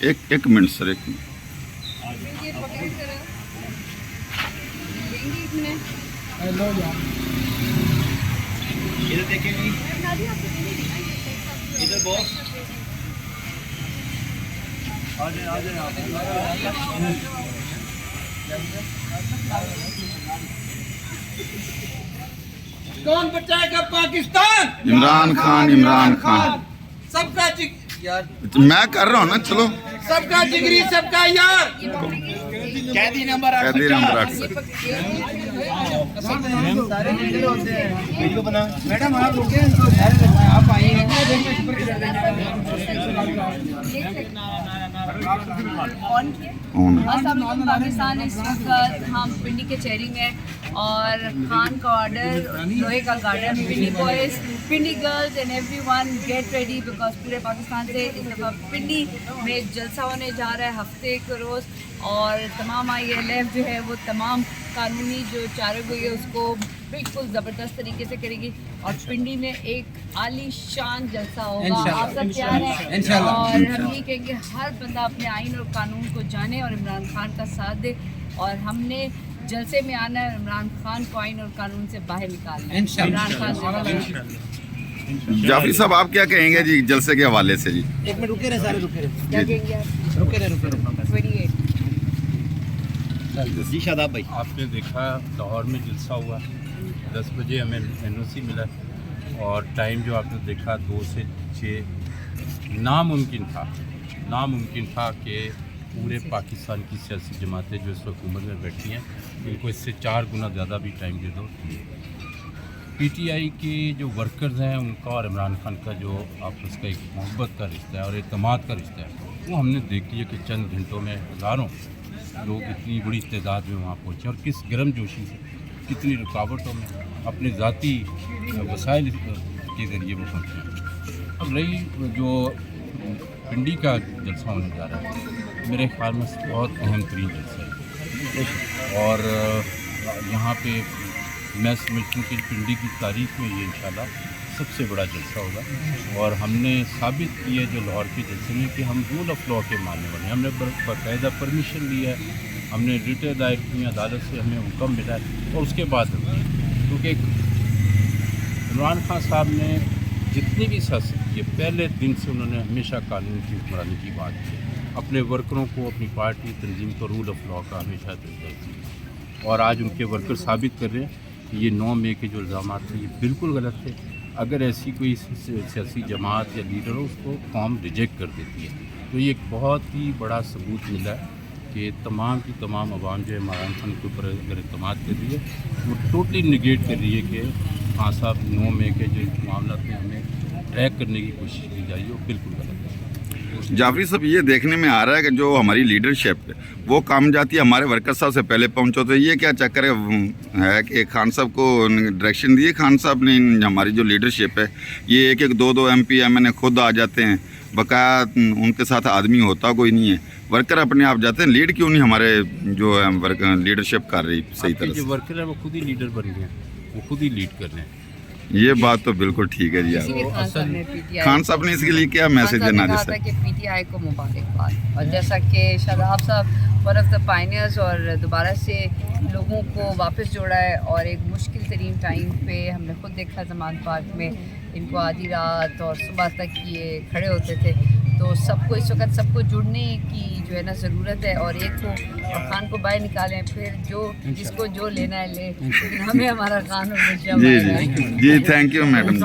एक minute sir, एक minute. इधर देखिए जी, इधर बॉस आ जाए कौन बचाएगा पाकिस्तान? इमरान खान, इमरान खान। सबका यार, मैं कर रहा हूँ ना, चलो। सबका जिगरी, सबका यार। कैदी नंबर 8 कैदी नंबर 8। मैडम आप रुके, आप आइए। पाकिस्तान इस वक्त हम पिंडी के चेहरी में और खान का ऑर्डर, लोहे का garden, Pindi boys, Pindi girls and everyone get ready because पूरे पाकिस्तान से इस दफ़ा पिंडी में एक जलसा होने जा रहा है हफ्ते के रोज़। और तमाम ILF जो है वो तमाम कानूनी जो चारागोई है उसको बिल्कुल ज़बरदस्त तरीके से करेगी और पिंडी में एक आलीशान जलसा होगा। आप सब तैयार हैं? और हम ये कहेंगे हर बंदा अपने आइन और कानून को जाने और इमरान खान का साथ दे और हमने जलसे में आना है, इमरान खान को आइन और कानून से बाहर निकालना है। इमरान खान जाफरी साहब, आप क्या कहेंगे जी जलसे के हवाले से? जी एक मिनट रुके रहे, सारे रुके रहे, क्या कहेंगे आप? रुके रहे। 28 जी शादाब भाई, आपने देखा लाहौर में जलसा हुआ, 10 बजे हमें NOC मिला और टाइम जो आपने देखा 2 से 6। नामुमकिन था कि पूरे पाकिस्तान की सियासी जमातें जो इस हुकूमत में बैठी हैं इनको इससे 4 गुना ज़्यादा भी टाइम दे दो। PTI के जो वर्कर्स हैं उनका और इमरान खान का जो आपस का एक मोहब्बत का रिश्ता है और एतमाद का रिश्ता है, वो हमने देख लिया कि चंद घंटों में हज़ारों लोग इतनी बड़ी तादाद में वहाँ पहुँचे और किस गर्मजोशी से, कितनी रुकावटों में अपने ज़ाती वसाइल के ज़रिए वो पहुँचे। अब रही जो पिंडी का जलसा होने जा रहा है, मेरे ख्याल में बहुत अहम तरीन जलसा है और यहाँ पे मैं समझता हूँ कि पिंडी की तारीख में ये इंशाल्लाह सबसे बड़ा जलसा होगा। और हमने साबित किया जो लाहौर के जलसे में कि हम रूल ऑफ लॉ के मानने वाले हैं। हमने बाकायदा परमिशन ली है, हमने रिटें दायर की, अदालत से हमें हुक्म मिला है और उसके बाद क्योंकि इमरान खान साहब ने जितनी भी सियासत की पहले दिन से उन्होंने हमेशा कानून की हुक्मरानी की बात की, अपने वर्करों को, अपनी पार्टी तंजीम को रूल ऑफ लॉ का हमेशा तर्जीह दी और आज उनके वर्कर साबित कर रहे हैं कि ये 9 मई के जो इल्ज़ाम थे ये बिल्कुल गलत थे। अगर ऐसी कोई सियासी जमात या लीडर हो उसको कौम रिजेक्ट कर देती है, तो ये एक बहुत ही बड़ा सबूत मिला है कि तमाम की तमाम आवाम जो है इमरान खान के ऊपर अगर एतमाद कर रही है वो टोटली निगेट कर रही है कि खान साहब 9 मई के जो मामला थे हमें ट्रैक करने की कोशिश की जा रही है, वो बिल्कुल गलत है। जाफरी साहब, ये देखने में आ रहा है कि जो हमारी लीडरशिप है वो काम जाती है, हमारे वर्कर साहब से पहले पहुंचो, तो ये क्या चक्कर है कि खान साहब को डायरेक्शन दिए खान साहब ने? हमारी जो लीडरशिप है ये एक 2 MP MNA खुद आ जाते हैं, बकाया उनके साथ आदमी होता कोई नहीं है, वर्कर अपने आप जाते हैं। लीड क्यों नहीं हमारे जो है लीडरशिप कर रही सही तरह से? जो वर्कर है वो खुद ही लीडर बन गए, वो खुद ही लीड कर रहे हैं। ये बात तो बिल्कुल ठीक है जी। खान साहब ने इसके लिए क्या मैसेज देना जैसा कि PTI को मुबारकबाद, और जैसा कि शादाब साहब वन ऑफ द पायनियर्स और दोबारा से लोगों को वापस जोड़ा है और एक मुश्किल तरीन टाइम पे हमने खुद देखा जमान पार्क में इनको आधी रात और सुबह तक ये खड़े होते थे, तो सबको इस वक्त सबको जुड़ने की जो है ना ज़रूरत है और एक को और खान को बाहर निकालें, फिर जो जिसको जो लेना है ले, लेकिन हमें हमारा खान और जी, थैंक यू मैडम।